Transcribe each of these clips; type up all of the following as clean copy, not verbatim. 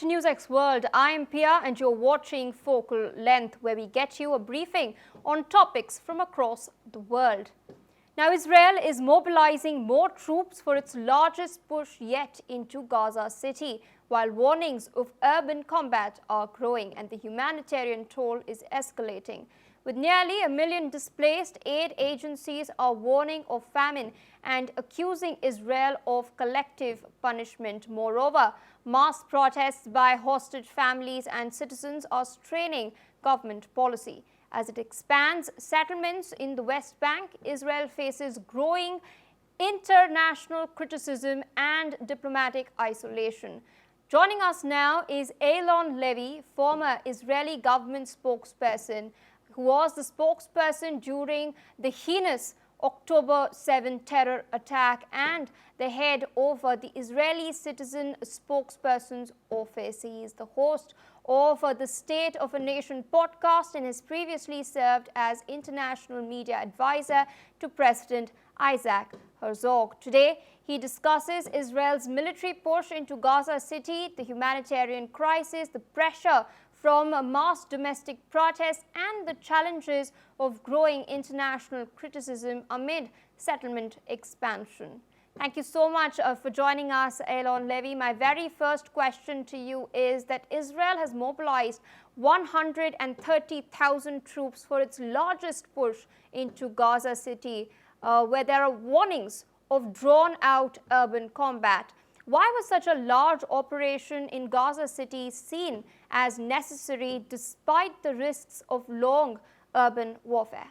to NewsX World. I am Pia and you're watching Focal Length, where we get you a briefing on topics from across the world. Now, Israel is mobilizing more troops for its largest push yet into Gaza City, while warnings of urban combat are growing and the humanitarian toll is escalating. With nearly 1 million displaced, aid agencies are warning of famine and accusing Israel of collective punishment. Moreover, mass protests by hostage families and citizens are straining government policy. As it expands settlements in the West Bank, Israel faces growing international criticism and diplomatic isolation. Joining us now is Eylon Levy, former Israeli government spokesperson, who was the spokesperson during the heinous October 7 terror attack and the head of the Israeli Citizen Spokesperson's Office. He is the host of the State of a Nation podcast and has previously served as international media advisor to President Isaac Herzog. Today, he discusses Israel's military push into Gaza City, the humanitarian crisis, the pressure from mass domestic protests and the challenges of growing international criticism amid settlement expansion. Thank you so much for joining us, Eylon Levy. My very first question to you is that Israel has mobilized 130,000 troops for its largest push into Gaza City, where there are warnings of drawn-out urban combat. Why was such a large operation in Gaza City seen as necessary despite the risks of long urban warfare?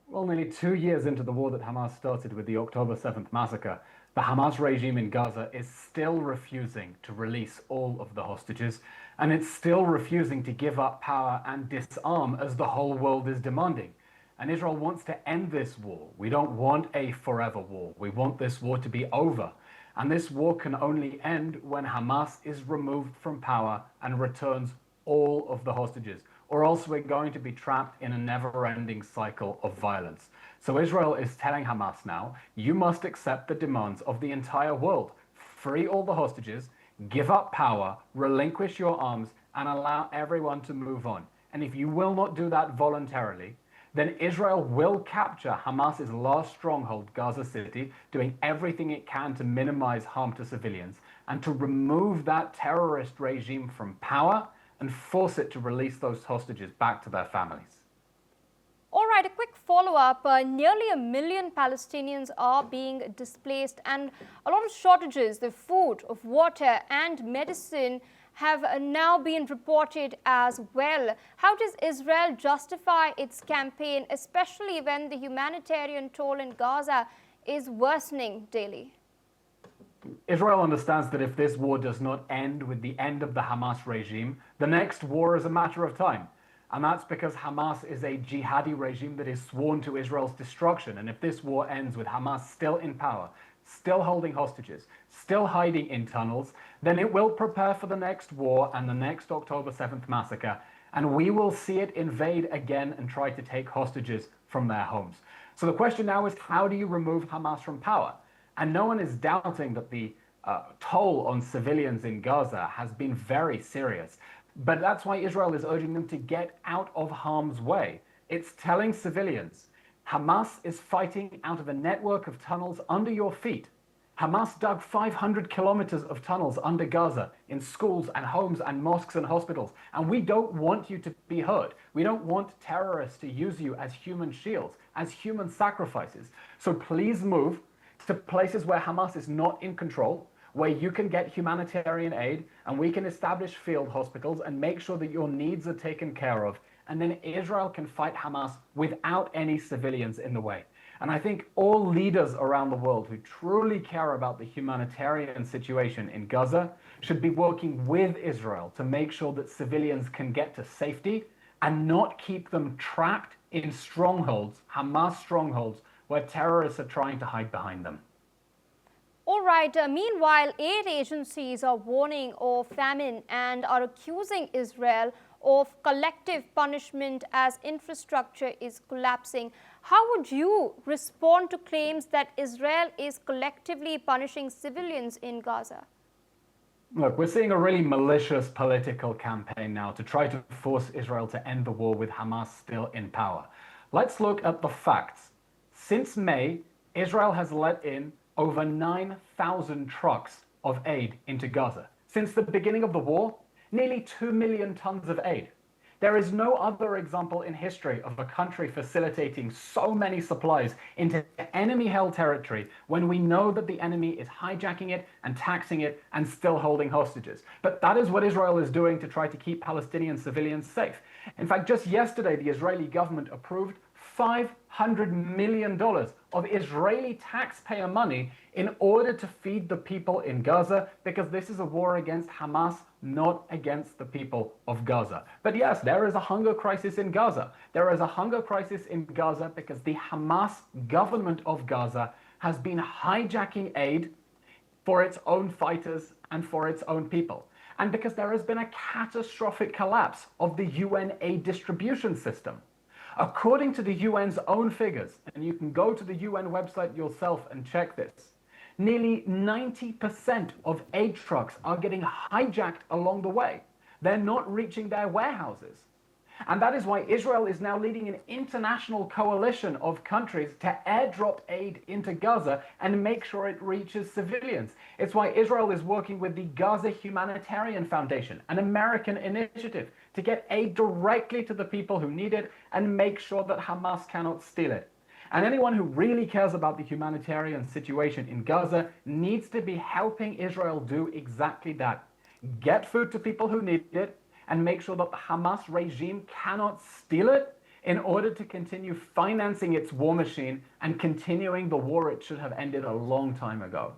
Well, nearly 2 years into the war that Hamas started with the October 7th massacre, the Hamas regime in Gaza is still refusing to release all of the hostages, and it's still refusing to give up power and disarm as the whole world is demanding. And Israel wants to end this war. We don't want a forever war. We want this war to be over. And this war can only end when Hamas is removed from power and returns all of the hostages, or else we're going to be trapped in a never-ending cycle of violence. So Israel is telling Hamas now, you must accept the demands of the entire world. Free all the hostages, give up power, relinquish your arms, and allow everyone to move on. And if you will not do that voluntarily, then Israel will capture Hamas's last stronghold, Gaza City, doing everything it can to minimize harm to civilians and to remove that terrorist regime from power and force it to release those hostages back to their families. All right, a quick follow-up. Nearly 1 million Palestinians are being displaced and a lot of shortages of food, of water and medicine have now been reported as well. How does Israel justify its campaign, especially when the humanitarian toll in Gaza is worsening daily? Israel understands that if this war does not end with the end of the Hamas regime, the next war is a matter of time. And that's because Hamas is a jihadi regime that is sworn to Israel's destruction. And if this war ends with Hamas still in power, still holding hostages, still hiding in tunnels, then it will prepare for the next war and the next October 7th massacre, and we will see it invade again and try to take hostages from their homes. So the question now is, how do you remove Hamas from power? And no one is doubting that the toll on civilians in Gaza has been very serious. But that's why Israel is urging them to get out of harm's way. It's telling civilians, Hamas is fighting out of a network of tunnels under your feet. Hamas dug 500 kilometers of tunnels under Gaza in schools and homes and mosques and hospitals. And we don't want you to be hurt. We don't want terrorists to use you as human shields, as human sacrifices. So please move to places where Hamas is not in control, where you can get humanitarian aid and we can establish field hospitals and make sure that your needs are taken care of. And then Israel can fight Hamas without any civilians in the way. And I think all leaders around the world who truly care about the humanitarian situation in Gaza should be working with Israel to make sure that civilians can get to safety and not keep them trapped in strongholds, Hamas strongholds, where terrorists are trying to hide behind them. All right. Meanwhile, aid agencies are warning of famine and are accusing Israel of collective punishment as infrastructure is collapsing. How would you respond to claims that Israel is collectively punishing civilians in Gaza? Look, we're seeing a really malicious political campaign now to try to force Israel to end the war with Hamas still in power. Let's look at the facts. Since May, Israel has let in over 9,000 trucks of aid into Gaza. Since the beginning of the war, nearly 2 million tons of aid. There is no other example in history of a country facilitating so many supplies into enemy-held territory when we know that the enemy is hijacking it and taxing it and still holding hostages. But that is what Israel is doing to try to keep Palestinian civilians safe. In fact, just yesterday, the Israeli government approved $500 million of Israeli taxpayer money in order to feed the people in Gaza, because this is a war against Hamas, not against the people of Gaza. But yes, there is a hunger crisis in Gaza. There is a hunger crisis in Gaza because the Hamas government of Gaza has been hijacking aid for its own fighters and for its own people. And because there has been a catastrophic collapse of the UN aid distribution system. According to the UN's own figures, and you can go to the UN website yourself and check this, nearly 90% of aid trucks are getting hijacked along the way. They're not reaching their warehouses. And that is why Israel is now leading an international coalition of countries to airdrop aid into Gaza and make sure it reaches civilians. It's why Israel is working with the Gaza Humanitarian Foundation, an American initiative, to get aid directly to the people who need it and make sure that Hamas cannot steal it. And anyone who really cares about the humanitarian situation in Gaza needs to be helping Israel do exactly that. Get food to people who need it, and make sure that the Hamas regime cannot steal it in order to continue financing its war machine and continuing the war it should have ended a long time ago.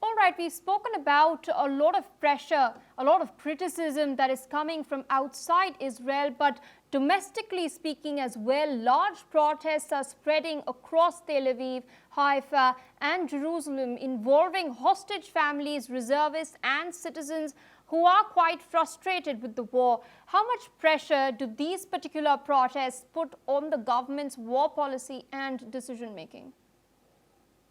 All right, we've spoken about a lot of pressure, a lot of criticism that is coming from outside Israel, but domestically speaking as well, large protests are spreading across Tel Aviv, Haifa and Jerusalem, involving hostage families, reservists and citizens who are quite frustrated with the war. How much pressure do these particular protests put on the government's war policy and decision making?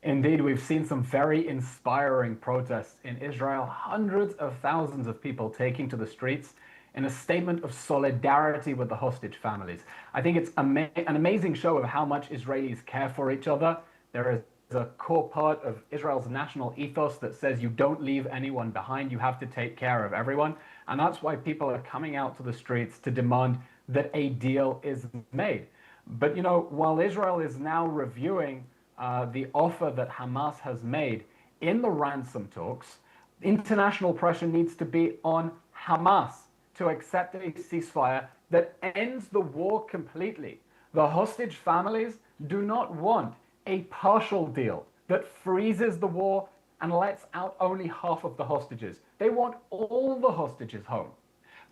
Indeed, we've seen some very inspiring protests in Israel, hundreds of thousands of people taking to the streets in a statement of solidarity with the hostage families. I think it's an amazing show of how much Israelis care for each other. There is a core part of Israel's national ethos that says you don't leave anyone behind, you have to take care of everyone. And that's why people are coming out to the streets to demand that a deal is made. But, you know, while Israel is now reviewing the offer that Hamas has made in the ransom talks, international pressure needs to be on Hamas to accept a ceasefire that ends the war completely. The hostage families do not want a partial deal that freezes the war and lets out only half of the hostages. They want all the hostages home.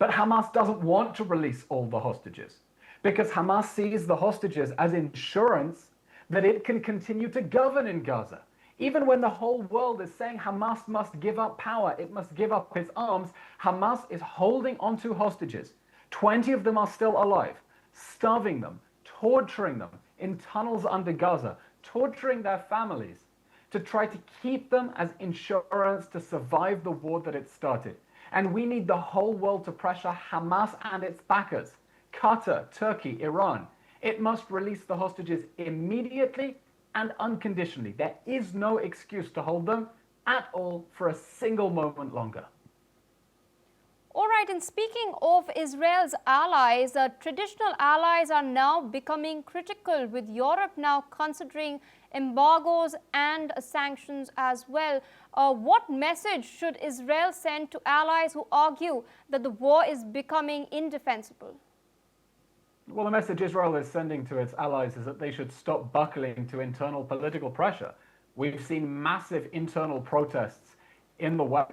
But Hamas doesn't want to release all the hostages because Hamas sees the hostages as insurance that it can continue to govern in Gaza. Even when the whole world is saying Hamas must give up power, it must give up its arms, Hamas is holding onto hostages. 20 of them are still alive, starving them, torturing them in tunnels under Gaza, torturing their families to try to keep them as insurance to survive the war that it started. And we need the whole world to pressure Hamas and its backers, Qatar, Turkey, Iran. It must release the hostages immediately and unconditionally. There is no excuse to hold them at all for a single moment longer. All right, and speaking of Israel's allies, traditional allies are now becoming critical, with Europe now considering embargoes and sanctions as well. What message should Israel send to allies who argue that the war is becoming indefensible? Well, the message Israel is sending to its allies is that they should stop buckling to internal political pressure. We've seen massive internal protests in the West,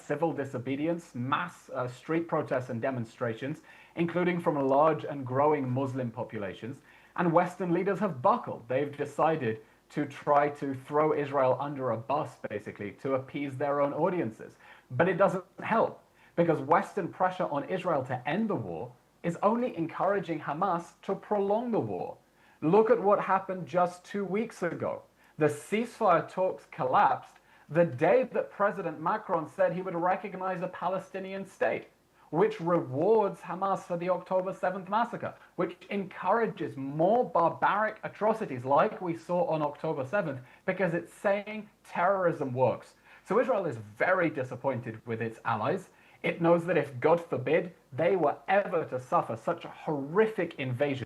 civil disobedience, mass street protests and demonstrations, including from large and growing Muslim populations. And Western leaders have buckled. They've decided to try to throw Israel under a bus, basically, to appease their own audiences. But it doesn't help, because Western pressure on Israel to end the war is only encouraging Hamas to prolong the war. Look at what happened just 2 weeks ago. The ceasefire talks collapsed the day that President Macron said he would recognize a Palestinian state, which rewards Hamas for the October 7th massacre, which encourages more barbaric atrocities like we saw on October 7th, because it's saying terrorism works. So Israel is very disappointed with its allies. It knows that if, God forbid, they were ever to suffer such a horrific invasion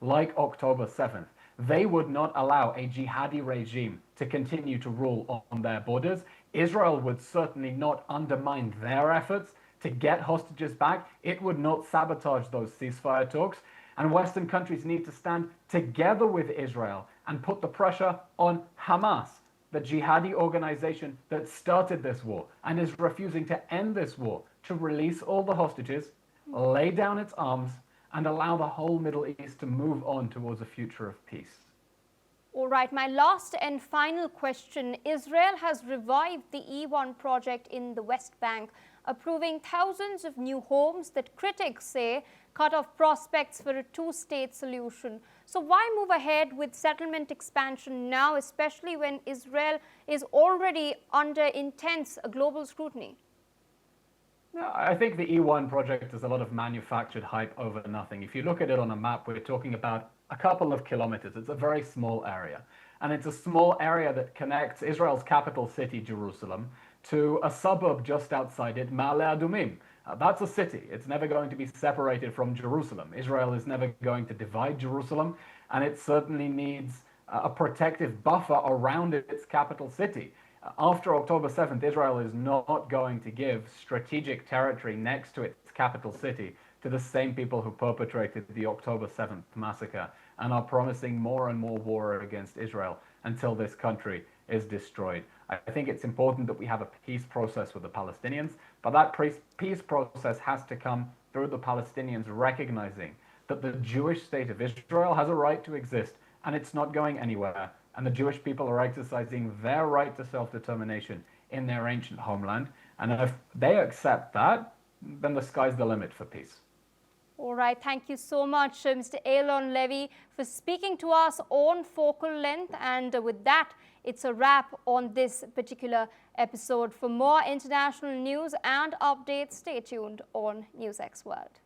like October 7th, they would not allow a jihadi regime to continue to rule on their borders. Israel would certainly not undermine their efforts to get hostages back. It would not sabotage those ceasefire talks. And Western countries need to stand together with Israel and put the pressure on Hamas, the jihadi organization that started this war and is refusing to end this war, to release all the hostages, lay down its arms, and allow the whole Middle East to move on towards a future of peace. All right, my last and final question. Israel has revived the E1 project in the West Bank, approving thousands of new homes that critics say cut off prospects for a two-state solution. So why move ahead with settlement expansion now, especially when Israel is already under intense global scrutiny? I think the E1 project is a lot of manufactured hype over nothing. If you look at it on a map, we're talking about a couple of kilometers. It's a very small area. And it's a small area that connects Israel's capital city, Jerusalem, to a suburb just outside it, Ma'ale Adumim. That's a city. It's never going to be separated from Jerusalem. Israel is never going to divide Jerusalem, and it certainly needs a protective buffer around its capital city. After October 7th, Israel is not going to give strategic territory next to its capital city to the same people who perpetrated the October 7th massacre and are promising more and more war against Israel until this country is destroyed. I think it's important that we have a peace process with the Palestinians, but that peace process has to come through the Palestinians recognizing that the Jewish state of Israel has a right to exist, and it's not going anywhere. And the Jewish people are exercising their right to self-determination in their ancient homeland. And if they accept that, then the sky's the limit for peace. All right, thank you so much, Mr. Eylon Levy, for speaking to us on Focal Length. And with that, it's a wrap on this particular episode. For more international news and updates, stay tuned on NewsX World.